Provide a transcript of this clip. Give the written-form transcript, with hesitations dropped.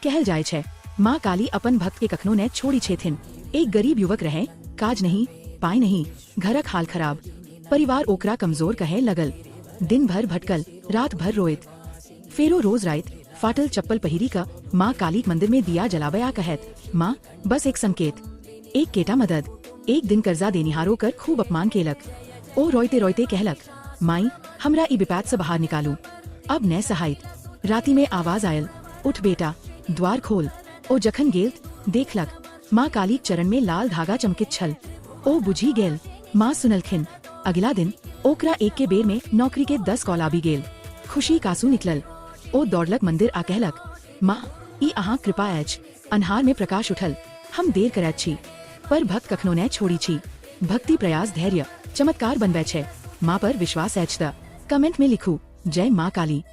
कहल जाय छे। माँ काली अपन भक्त के कखनो ने छोड़ी छेथिन। एक गरीब युवक रहे, काज नहीं, पाय नहीं, घरक हाल खराब। परिवार ओकरा कमजोर कहे लगल। दिन भर भटकल, रात भर रोइत। फेरो रोज रात फाटल चप्पल पहिरी का माँ काली मंदिर में दिया जलावया कहत, माँ बस एक संकेत, एक केटा मदद। एक दिन कर्जा देनिहारो कर खूब अपमान केलक। ओ रोयते रोयते कहलक, माई हमरा ई विपैत से बाहर निकालू, अब न सहायत। राती में आवाज आयल, उठ बेटा, द्वार खोल। ओ जखन गेल देखलक, माँ काली चरण में लाल धागा चमकित छल। ओ बुझी गेल, माँ सुनलखिन। अगला दिन ओकरा एक के बेर में नौकरी के 10 कॉल आबि गेल। खुशी कासू निकलल। ओ दौड़लक मंदिर आ कहलक, माँ ई अहाँ कृपा अछि। अन्हार में प्रकाश उठल। हम देर करैत छी, पर भक्त कखनो ने छोड़ी छी। भक्ति प्रयास धैर्य चमत्कार बनबै छै। माँ पर विश्वास अछि त कमेंट में लिखू, जय माँ काली।